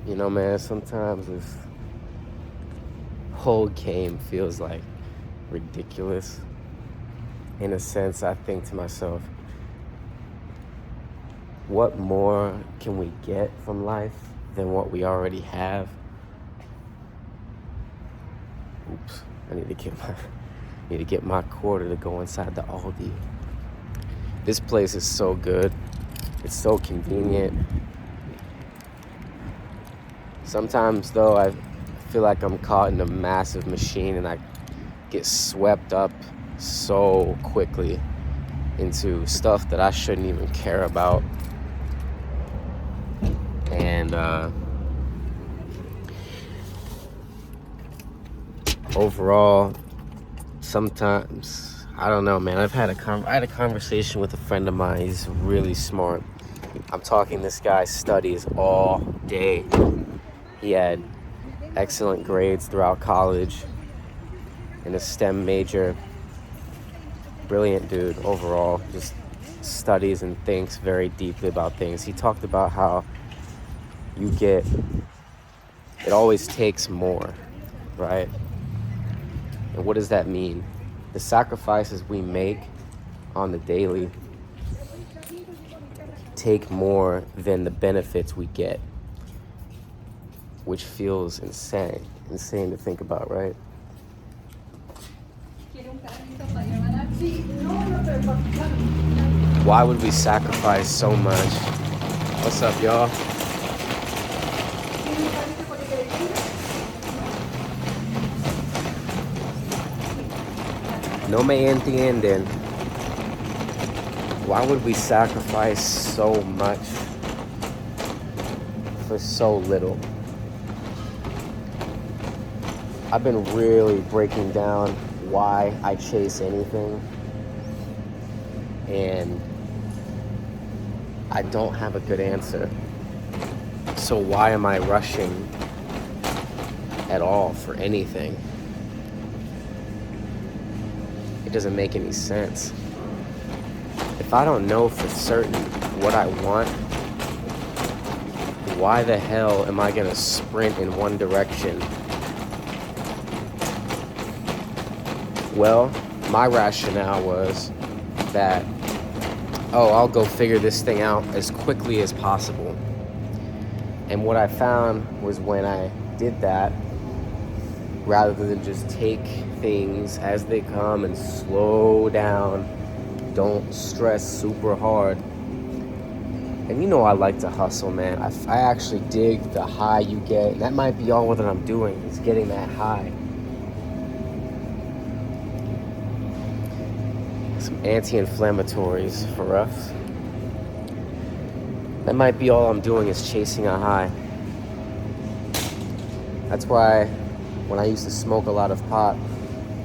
You know, man, sometimes this whole game feels like ridiculous. In a sense, I think to myself, what more can we get from life than what we already have? Oops, I need to get my quarter to go inside the Aldi. This place is so good. It's so convenient. Sometimes though, I feel like I'm caught in a massive machine and I get swept up so quickly into stuff that I shouldn't even care about. And overall, sometimes, I don't know, man. I had a conversation with a friend of mine. He's really smart. I'm talking this guy studies all day. He had excellent grades throughout college in a STEM major. Brilliant dude overall. Just studies and thinks very deeply about things. He talked about how it always takes more, right? And what does that mean? The sacrifices we make on the daily take more than the benefits we get, which feels insane to think about, right? Why would we sacrifice so much? What's up, y'all? No me entienden. Why would we sacrifice so much for so little? I've been really breaking down why I chase anything, and I don't have a good answer. So why am I rushing at all for anything? It doesn't make any sense. If I don't know for certain what I want, why the hell am I gonna sprint in one direction? Well, my rationale was that, I'll go figure this thing out as quickly as possible. And what I found was when I did that, rather than just take things as they come and slow down, don't stress super hard. And you know I like to hustle, man. I actually dig the high you get. And that might be all that I'm doing, is getting that high. Some anti-inflammatories for us. That might be all I'm doing, is chasing a high. That's why when I used to smoke a lot of pot,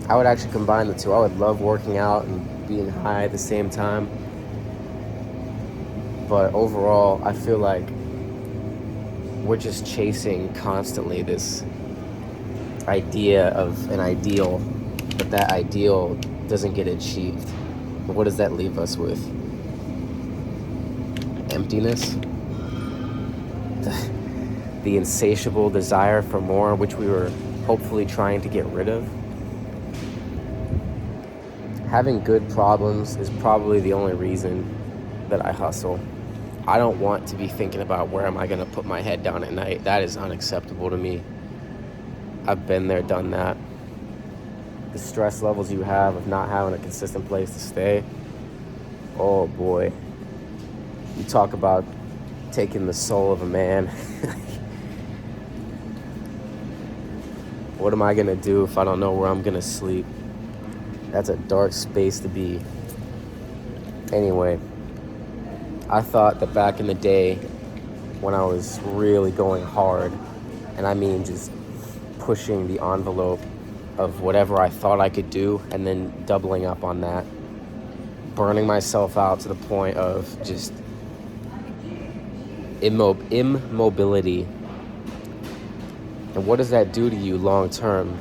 I would actually combine the two. I would love working out and being high at the same time. But overall, I feel like we're just chasing constantly this idea of an ideal, but that ideal doesn't get achieved. What does that leave us with? Emptiness? The insatiable desire for more, which we were hopefully trying to get rid of. Having good problems is probably the only reason that I hustle. I don't want to be thinking about where am I going to put my head down at night. That is unacceptable to me. I've been there, done that. The stress levels you have of not having a consistent place to stay. Oh boy. You talk about taking the soul of a man. What am I gonna do if I don't know where I'm gonna sleep? That's a dark space to be. Anyway, I thought that back in the day when I was really going hard, and I mean just pushing the envelope of whatever I thought I could do and then doubling up on that, burning myself out to the point of just immobility. And what does that do to you long term?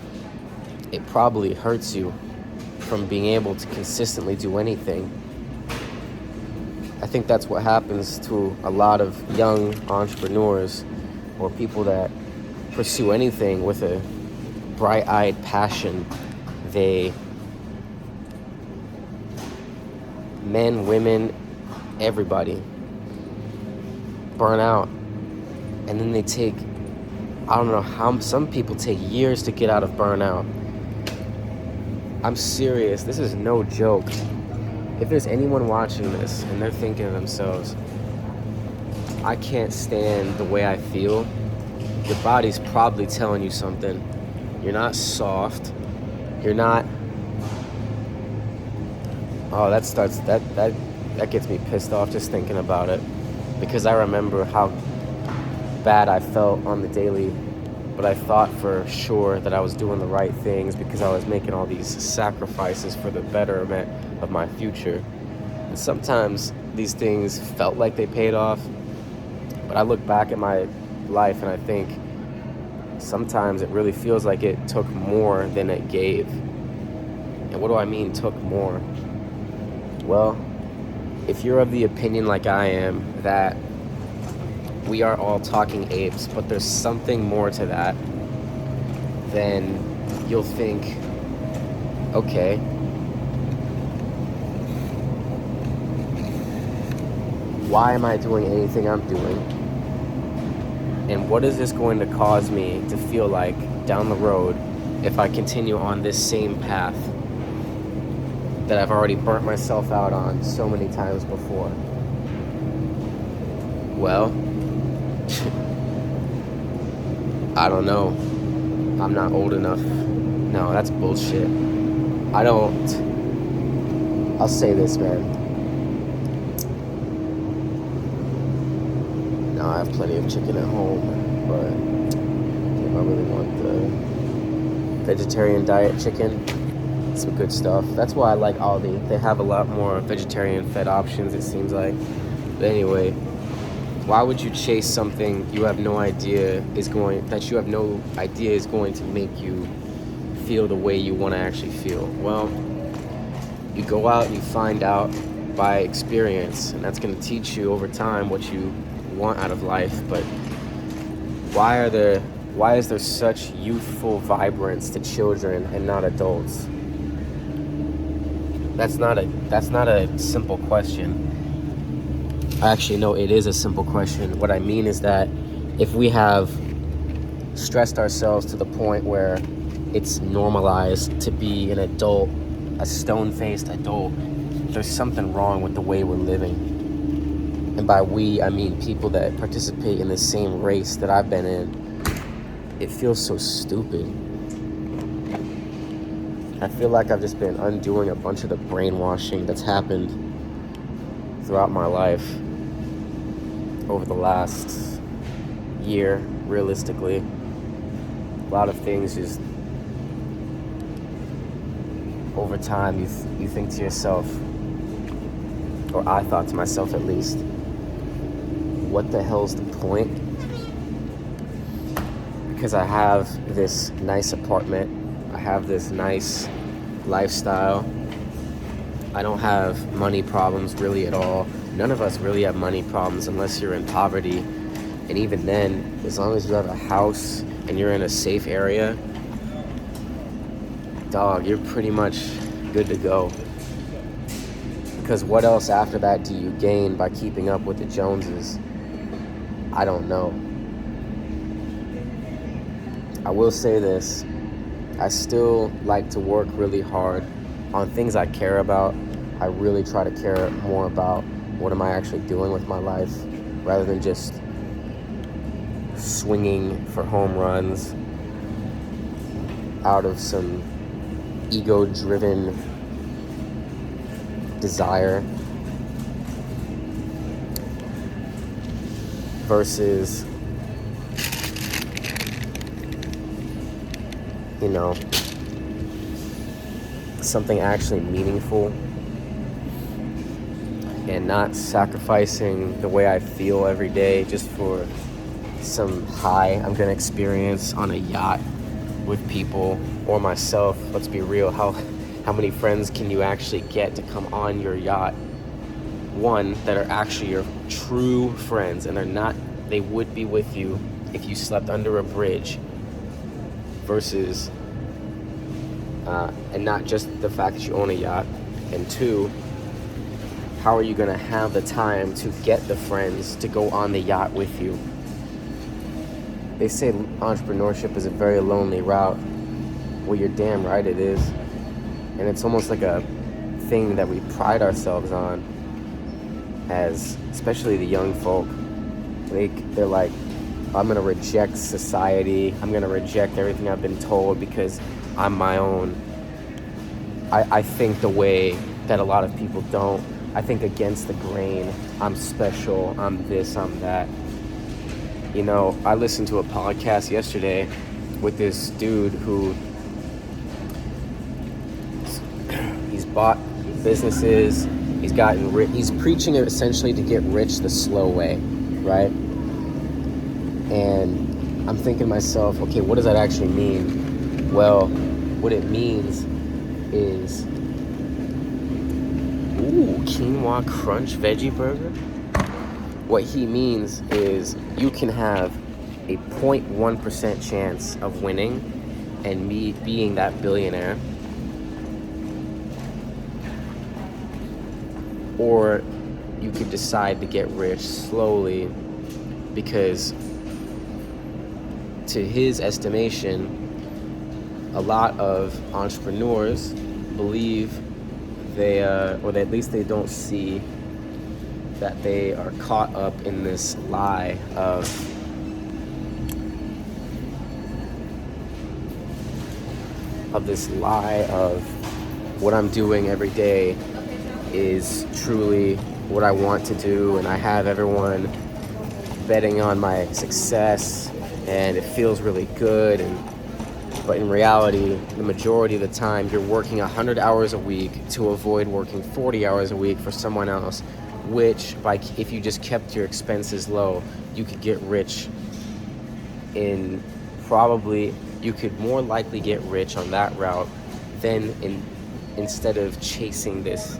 It probably hurts you from being able to consistently do anything. I think that's what happens to a lot of young entrepreneurs or people that pursue anything with a bright-eyed passion, men, women, everybody, burn out. And then they take, I don't know how, some people take years to get out of burnout. I'm serious, this is no joke. If there's anyone watching this and they're thinking to themselves, I can't stand the way I feel, your body's probably telling you something. You're not soft. You're not. Oh, that gets me pissed off just thinking about it, because I remember how bad I felt on the daily, but I thought for sure that I was doing the right things because I was making all these sacrifices for the betterment of my future. And sometimes these things felt like they paid off, but I look back at my life and I think sometimes it really feels like it took more than it gave. And what do I mean took more? Well, if you're of the opinion like I am that we are all talking apes, but there's something more to that, then you'll think, okay, why am I doing anything I'm doing? And what is this going to cause me to feel like down the road if I continue on this same path that I've already burnt myself out on so many times before? Well, I don't know. I'm not old enough. No, that's bullshit. I'll say this, man. Now I have plenty of chicken at home, but if I really want the vegetarian diet chicken, some good stuff. That's why I like Aldi. They have a lot more vegetarian fed options, it seems like. But anyway, why would you chase something you have no idea is going to make you feel the way you want to actually feel? Well, you go out and you find out by experience, and that's going to teach you over time what you want out of life. But why is there such youthful vibrance to children and not adults? That's not a simple question. Actually, no, it is a simple question. What I mean is that if we have stressed ourselves to the point where it's normalized to be an adult, a stone-faced adult, there's something wrong with the way we're living. And by we, I mean people that participate in the same race that I've been in. It feels so stupid. I feel like I've just been undoing a bunch of the brainwashing that's happened throughout my life over the last year, realistically. A lot of things just, over time, you think to yourself, or I thought to myself at least, what the hell's the point? Because I have this nice apartment, I have this nice lifestyle, I don't have money problems really at all. None of us really have money problems unless you're in poverty. And even then, as long as you have a house and you're in a safe area, dog, you're pretty much good to go. Because what else after that do you gain by keeping up with the Joneses? I don't know. I will say this. I still like to work really hard on things I care about. I really try to care more about what am I actually doing with my life rather than just swinging for home runs out of some ego-driven desire versus, something actually meaningful, and not sacrificing the way I feel every day just for some high I'm gonna experience on a yacht with people or myself. Let's be real, how many friends can you actually get to come on your yacht? One, that are actually your true friends, and they would be with you if you slept under a bridge versus, and not just the fact that you own a yacht, and two, how are you going to have the time to get the friends to go on the yacht with you? They say entrepreneurship is a very lonely route. Well, you're damn right it is. And it's almost like a thing that we pride ourselves on, as especially the young folk. They're like, I'm gonna reject society, I'm gonna reject everything I've been told because I'm my own. I think the way that a lot of people don't. I think against the grain. I'm special, I'm this, I'm that. You know, I listened to a podcast yesterday with this dude who he's bought businesses, he's gotten rich, he's preaching essentially to get rich the slow way, right? And I'm thinking to myself, okay, what does that actually mean? Well, what it means is, quinoa crunch veggie burger? What he means is you can have a 0.1% chance of winning and me being that billionaire, or you could decide to get rich slowly, because to his estimation, a lot of entrepreneurs believe they, or at least they don't see that they are caught up in this lie of what I'm doing every day is truly what I want to do, and I have everyone betting on my success, and it feels really good. But in reality, the majority of the time, you're working 100 hours a week to avoid working 40 hours a week for someone else, which, if you just kept your expenses low, you could get rich you could more likely get rich on that route than instead of chasing this,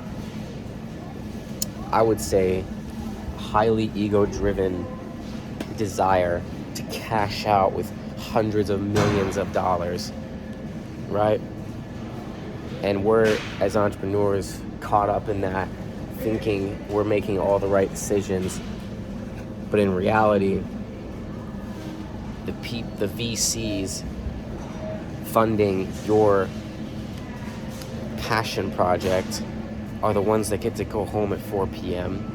I would say, highly ego-driven desire to cash out with hundreds of millions of dollars, right? And we're, as entrepreneurs, caught up in that, thinking we're making all the right decisions. But in reality, the VCs funding your passion project are the ones that get to go home at 4 p.m.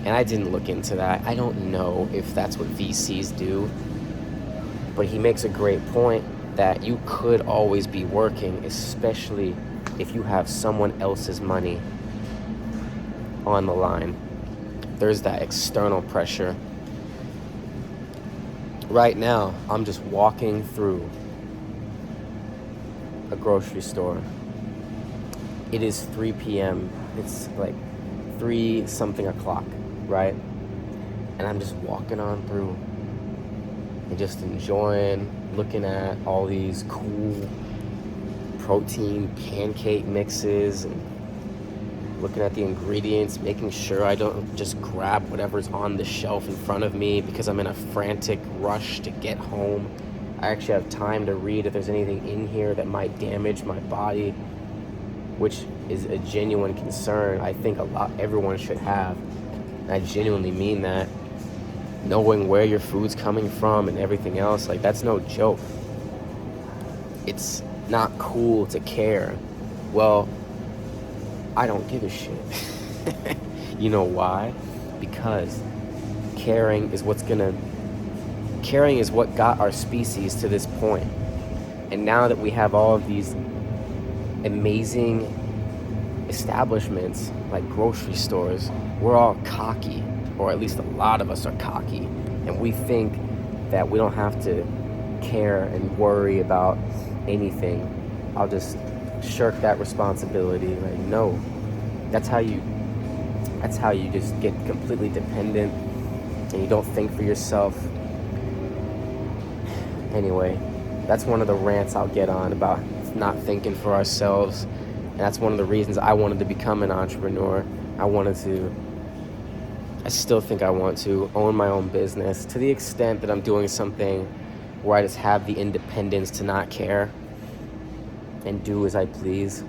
And I didn't look into that. I don't know if that's what VCs do. But he makes a great point that you could always be working, especially if you have someone else's money on the line. There's that external pressure. Right now, I'm just walking through a grocery store. It is 3 p.m. It's like 3 something o'clock, right? And I'm just walking on through and just enjoying looking at all these cool protein pancake mixes and looking at the ingredients, making sure I don't just grab whatever's on the shelf in front of me because I'm in a frantic rush to get home. I actually have time to read if there's anything in here that might damage my body, which is a genuine concern I think everyone should have. And I genuinely mean that. Knowing where your food's coming from and everything else, like, that's no joke. It's not cool to care. Well, I don't give a shit. You know why? Because caring is what got our species to this point. And now that we have all of these amazing establishments like grocery stores, we're all cocky, or at least a lot of us are cocky, and we think that we don't have to care and worry about anything. I'll just shirk that responsibility. Like, no, that's how you just get completely dependent and you don't think for yourself. Anyway, that's one of the rants I'll get on about not thinking for ourselves, and that's one of the reasons I wanted to become an entrepreneur. I I still think I want to own my own business to the extent that I'm doing something where I just have the independence to not care and do as I please.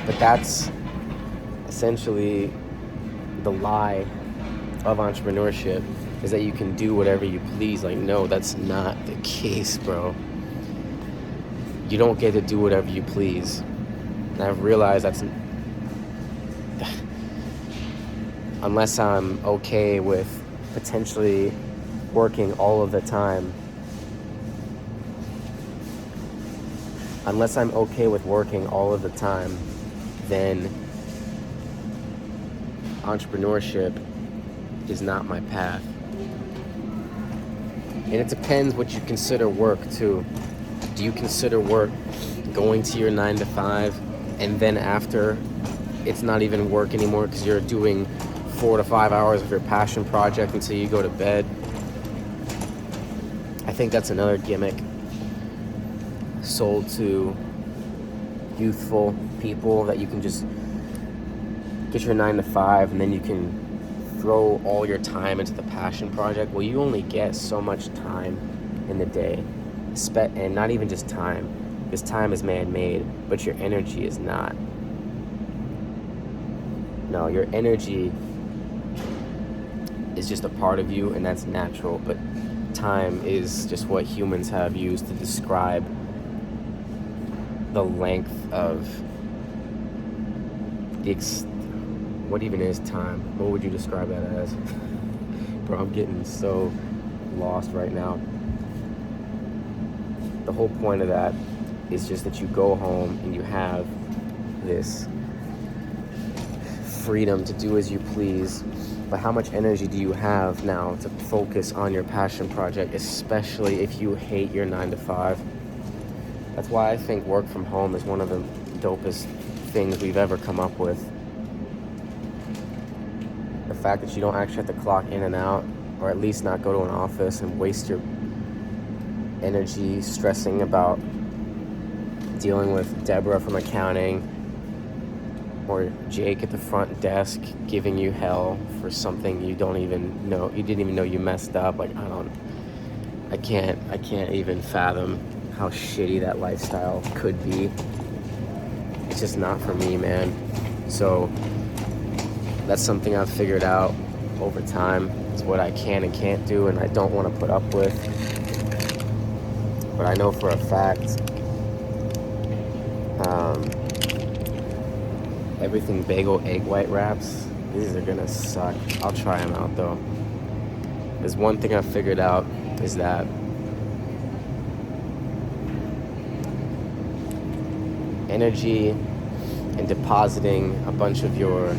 But that's essentially the lie of entrepreneurship, is that you can do whatever you please. Like, no, that's not the case, bro. You don't get to do whatever you please. And I've realized that's unless I'm okay with potentially working all of the time. Unless I'm okay with working all of the time, then entrepreneurship is not my path. And it depends what you consider work too. Do you consider work going to your 9 to 5 and then after it's not even work anymore because you're doing 4 to 5 hours of your passion project until you go to bed? I think that's another gimmick sold to youthful people, that you can just get your 9 to 5 and then you can throw all your time into the passion project. Well, you only get so much time in the day, and not even just time, because time is man-made, but your energy is not. No, your energy is just a part of you, and that's natural, but time is just what humans have used to describe the length of what even is time? What would you describe that as? Bro, I'm getting so lost right now. The whole point of that is just that you go home and you have this freedom to do as you please. But how much energy do you have now to focus on your passion project, especially if you hate your 9 to 5? That's why I think work from home is one of the dopest things we've ever come up with. The fact that you don't actually have to clock in and out, or at least not go to an office and waste your energy stressing about dealing with Deborah from accounting or Jake at the front desk giving you hell for something you didn't even know you messed up. Like, I can't even fathom how shitty that lifestyle could be. It's just not for me, man. So that's something I've figured out over time. It's what I can and can't do, and I don't want to put up with. But I know for a fact, everything bagel egg white wraps, these are gonna suck. I'll try them out though. There's one thing I've figured out is that energy and depositing a bunch of your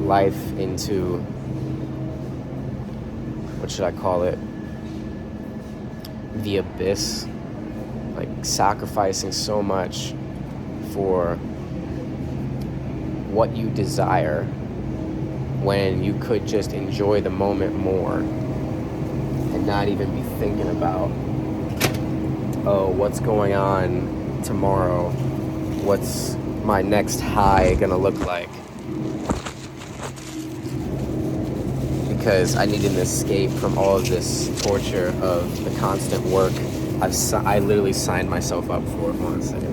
life into, what should I call it, the abyss, like sacrificing so much for what you desire when you could just enjoy the moment more and not even be thinking about, oh, what's going on tomorrow? What's my next high gonna look like? Because I need an escape from all of this torture of the constant work I literally signed myself up for. Hold on a second.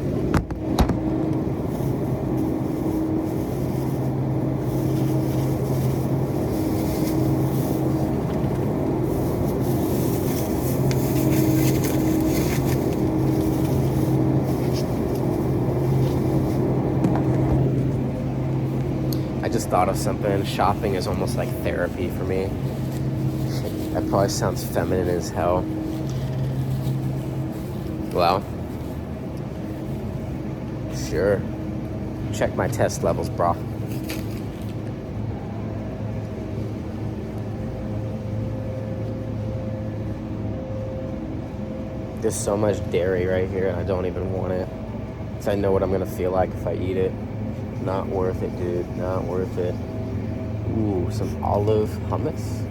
I just thought of something. Shopping is almost like therapy for me. That probably sounds feminine as hell. Well, sure. Check my test levels, bro. There's so much dairy right here, and I don't even want it. Because I know what I'm going to feel like if I eat it. Not worth it, dude. Not worth it. Ooh, some olive hummus.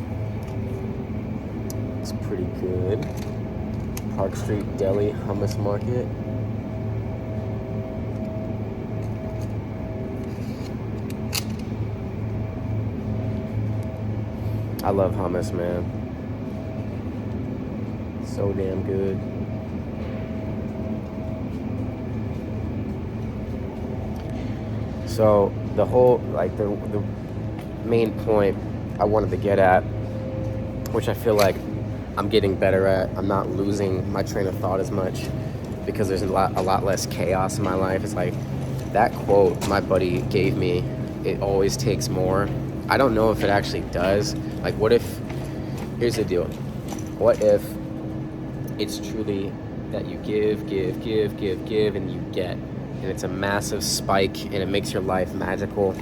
It's pretty good. Park Street Deli Hummus Market. I love hummus, man. So damn good. So the whole, like the main point I wanted to get at, which I feel like I'm getting better at, I'm not losing my train of thought as much because there's a lot less chaos in my life. It's like that quote my buddy gave me, it always takes more. I don't know if it actually does. Like, what if, here's the deal. What if it's truly that you give, and you get, and it's a massive spike and it makes your life magical?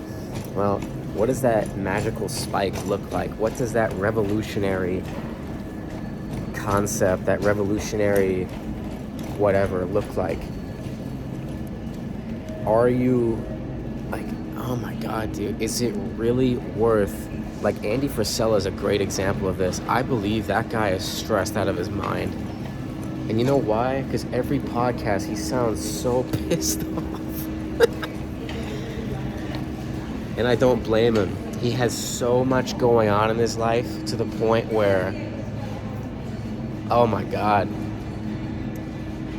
Well, what does that magical spike look like? What does that revolutionary concept, that revolutionary whatever look like? Are you like, oh my God, dude, is it really worth, like Andy Frisella is a great example of this. I believe that guy is stressed out of his mind. And you know why? Because every podcast he sounds so pissed off. And I don't blame him. He has so much going on in his life to the point where, oh my God,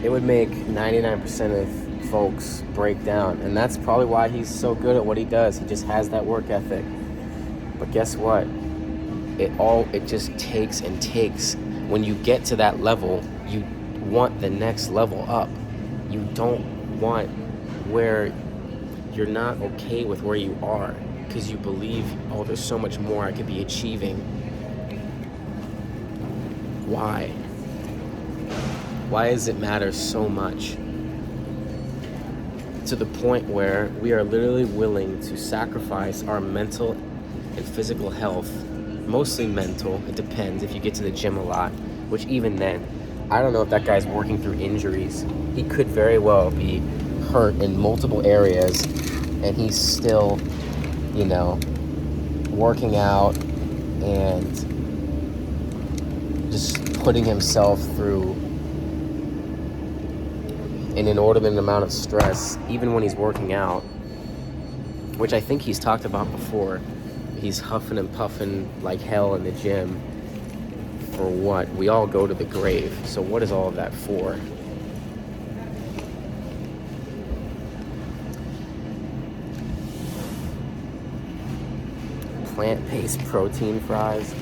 it would make 99% of folks break down. And that's probably why he's so good at what he does. He just has that work ethic. But guess what? It just takes and takes. When you get to that level, you want the next level up. You don't want where you're not okay with where you are because you believe, oh, there's so much more I could be achieving. Why? Why does it matter so much? To the point where we are literally willing to sacrifice our mental and physical health, mostly mental. It depends if you get to the gym a lot, which even then, I don't know if that guy's working through injuries. He could very well be hurt in multiple areas and he's still, working out and just putting himself through an inordinate amount of stress, even when he's working out, which I think he's talked about before. He's huffing and puffing like hell in the gym. For what? We all go to the grave. So what is all of that for? Plant-based protein fries,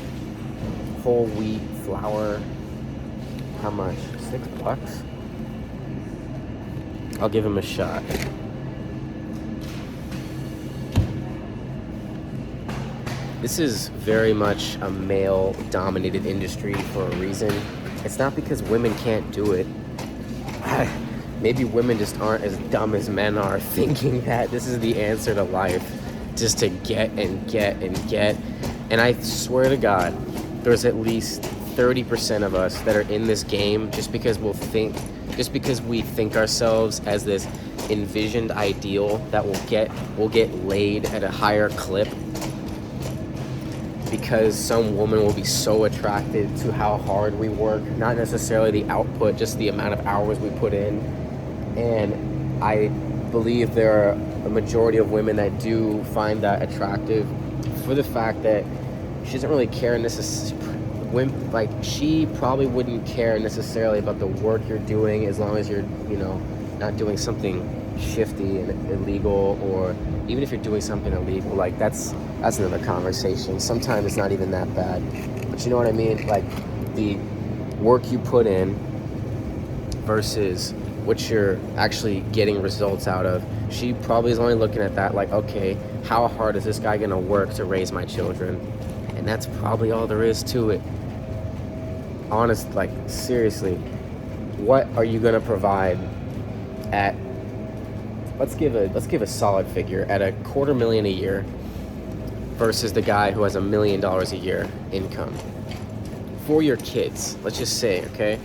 whole wheat flour. How much? $6? I'll give him a shot. This is very much a male-dominated industry for a reason. It's not because women can't do it. Maybe women just aren't as dumb as men are, thinking that this is the answer to life, just to get and get and get. And I swear to God, there's at least 30% of us that are in this game just because we think ourselves as this envisioned ideal that we'll get laid at a higher clip, because some woman will be so attracted to how hard we work, not necessarily the output, just the amount of hours we put in. And I believe there are a majority of women that do find that attractive for the fact that she doesn't really care like she probably wouldn't care necessarily about the work you're doing as long as you're, not doing something shifty and illegal, or even if you're doing something illegal, like that's another conversation. Sometimes it's not even that bad, but you know what I mean? Like the work you put in versus what you're actually getting results out of. She probably is only looking at that like, okay, how hard is this guy gonna work to raise my children? And that's probably all there is to it. Honest, like seriously, what are you gonna provide at, let's give a solid figure, at $250,000 a year versus the guy who has $1 million a year income for your kids? Let's just say, okay,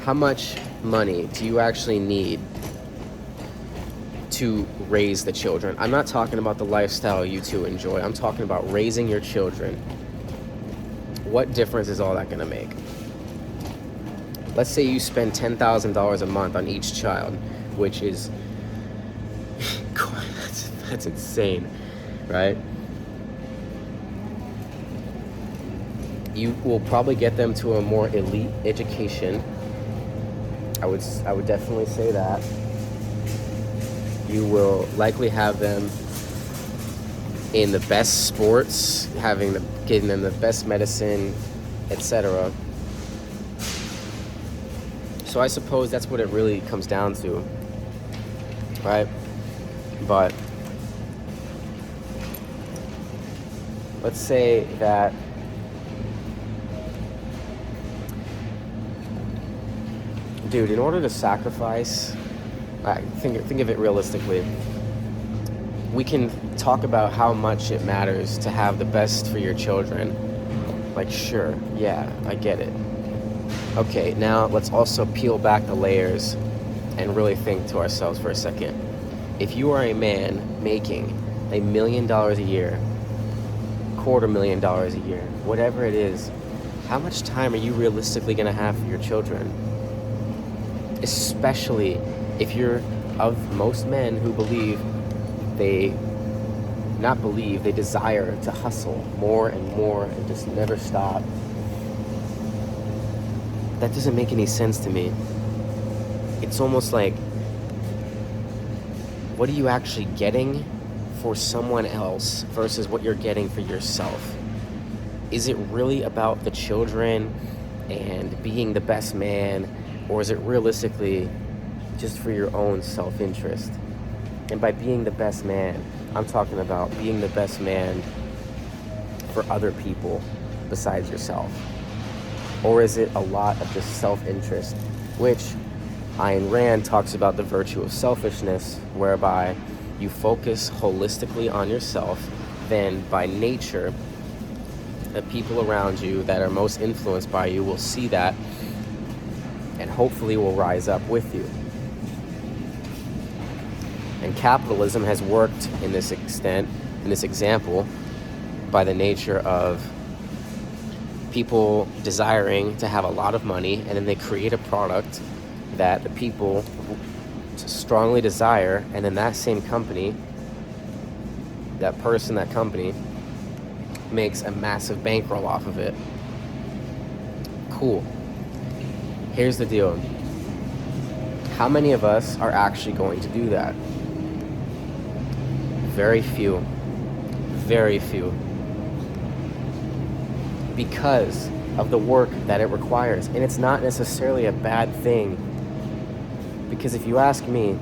how much money do you actually need to raise the children? I'm not talking about the lifestyle you two enjoy. I'm talking about raising your children. What difference is all that going to make? Let's say you spend $10,000 a month on each child, which is that's insane, right? You will probably get them to a more elite education. I would definitely say that. You will likely have them in the best sports, getting them the best medicine, etc. So I suppose that's what it really comes down to, right? But let's say that dude, in order to sacrifice, think of it realistically. We can talk about how much it matters to have the best for your children. Like, sure, yeah, I get it. Okay, now let's also peel back the layers and really think to ourselves for a second. If you are a man making $1 million a year, $250,000 a year, whatever it is, how much time are you realistically going to have for your children? Especially if you're of most men who they desire to hustle more and more and just never stop. That doesn't make any sense to me. It's almost like, what are you actually getting for someone else versus what you're getting for yourself? Is it really about the children and being the best man, or is it realistically just for your own self-interest? And by being the best man, I'm talking about being the best man for other people besides yourself. Or is it a lot of just self-interest, which Ayn Rand talks about the virtue of selfishness, whereby you focus holistically on yourself, then by nature, the people around you that are most influenced by you will see that and hopefully will rise up with you. And capitalism has worked in this example, by the nature of people desiring to have a lot of money, and then they create a product that the people strongly desire, and then that same company, that company makes a massive bankroll off of it. Cool. Here's the deal. How many of us are actually going to do that? Very few. Very few. Because of the work that it requires. And it's not necessarily a bad thing. Because if you ask me,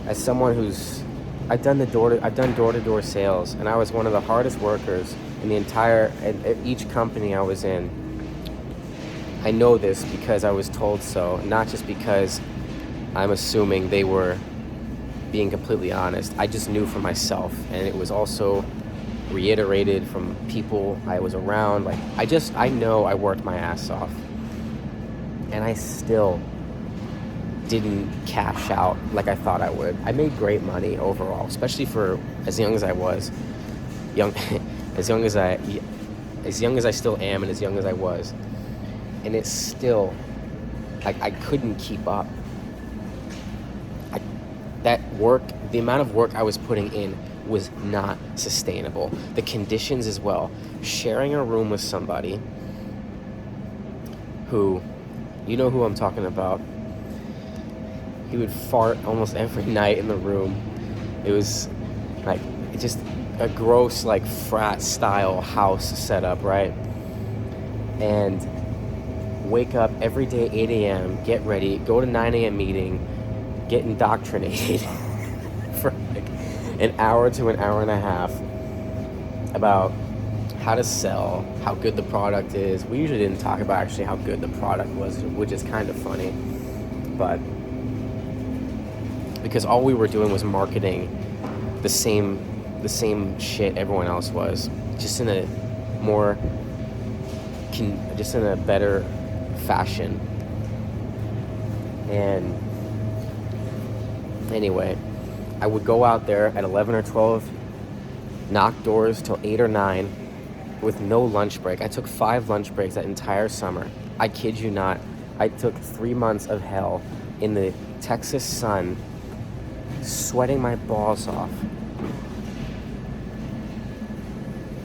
as someone I've done door-to-door sales, and I was one of the hardest workers in each company I was in. I know this because I was told so, not just because I'm assuming they were being completely honest. I just knew for myself, and it was also reiterated from people I was around. Like, I know I worked my ass off, and I still didn't cash out like I thought I would. I made great money overall, especially for as young as I was, as young as I still am, and as young as I was, and it's still like I couldn't keep up. The amount of work I was putting in was not sustainable. The conditions as well. Sharing a room with somebody who, you know who I'm talking about. He would fart almost every night in the room. It was like just a gross, like, frat style house setup, right? And wake up every day at 8 a.m., get ready, go to 9 a.m. meeting, get indoctrinated for like an hour to an hour and a half about how to sell, how good the product is. We usually didn't talk about actually how good the product was, which is kind of funny, but because all we were doing was marketing the same shit everyone else was, just in a better fashion. And anyway, I would go out there at 11 or 12, knock doors till 8 or 9 with no lunch break. I took 5 lunch breaks that entire summer. I kid you not. I took 3 months of hell in the Texas sun, sweating my balls off.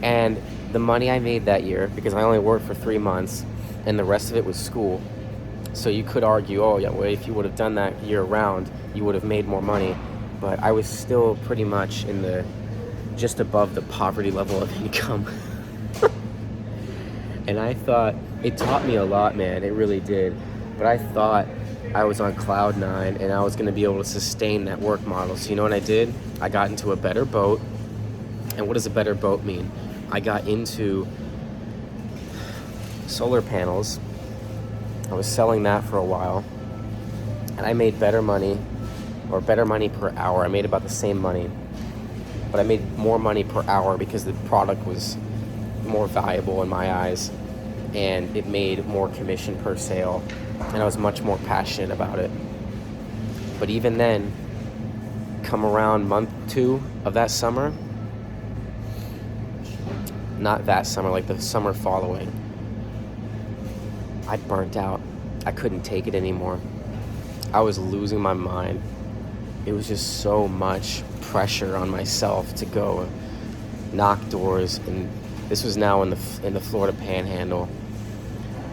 And the money I made that year, because I only worked for 3 months and the rest of it was school. So you could argue, oh yeah, well, if you would have done that year round, you would have made more money. But I was still pretty much in the, just above the poverty level of income. And I thought, it taught me a lot, man, it really did. But I thought I was on cloud 9 and I was gonna be able to sustain that work model. So you know what I did? I got into a better boat. And what does a better boat mean? I got into solar panels. I was selling that for a while. And I made better money, or better money per hour. I made about the same money. But I made more money per hour because the product was more valuable in my eyes. And it made more commission per sale. And I was much more passionate about it. But even then, come around month 2 of that summer, not that summer, like the summer following, I burnt out. I couldn't take it anymore. I was losing my mind. It was just so much pressure on myself to go knock doors, and this was now in the Florida Panhandle.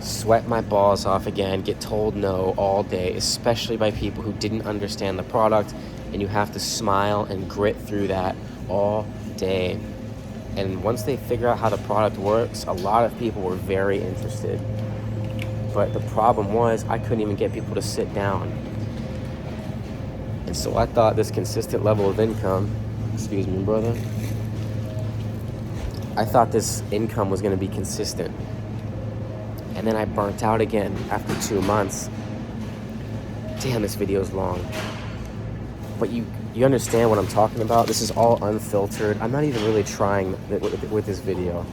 Sweat my balls off again, get told no all day, especially by people who didn't understand the product, and you have to smile and grit through that all day. And once they figure out how the product works, a lot of people were very interested. But the problem was I couldn't even get people to sit down. And so I thought this consistent level of income, excuse me, brother, I thought this income was going to be consistent. And then I burnt out again after 2 months. Damn, this video is long. But you understand what I'm talking about? This is all unfiltered. I'm not even really trying with this video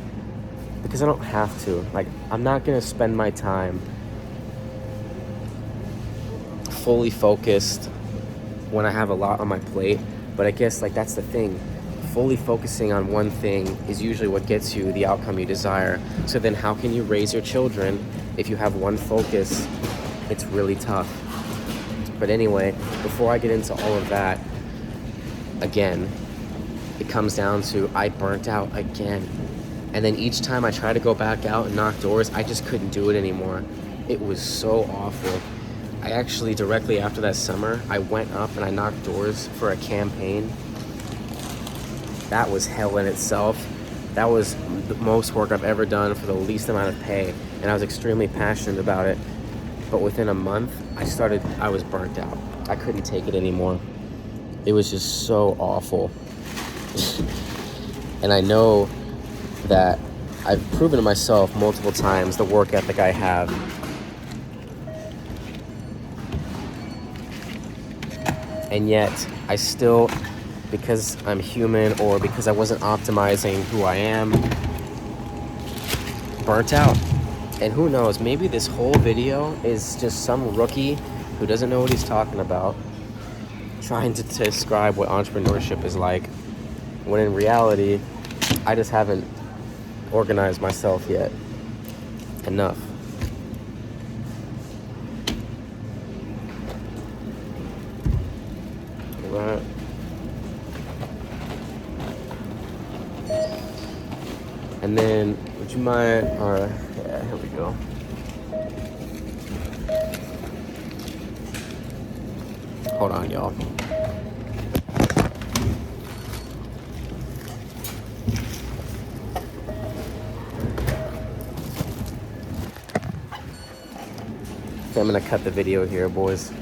because I don't have to. Like, I'm not going to spend my time fully focused when I have a lot on my plate. But I guess, like, that's the thing. Fully focusing on one thing is usually what gets you the outcome you desire. So then how can you raise your children if you have one focus? It's really tough. But anyway, before I get into all of that, again, it comes down to I burnt out again. And then each time I try to go back out and knock doors, I just couldn't do it anymore. It was so awful. I actually, directly after that summer, I went up and I knocked doors for a campaign. That was hell in itself. That was the most work I've ever done for the least amount of pay, and I was extremely passionate about it. But within a month, I was burnt out. I couldn't take it anymore. It was just so awful. And I know that I've proven to myself multiple times the work ethic I have. And yet, I still, because I'm human or because I wasn't optimizing who I am, burnt out. And who knows, maybe this whole video is just some rookie who doesn't know what he's talking about trying to describe what entrepreneurship is like, when in reality, I just haven't organized myself yet enough. Right. And then, would you mind, yeah, here we go. Hold on, y'all. Okay, I'm gonna cut the video here, boys.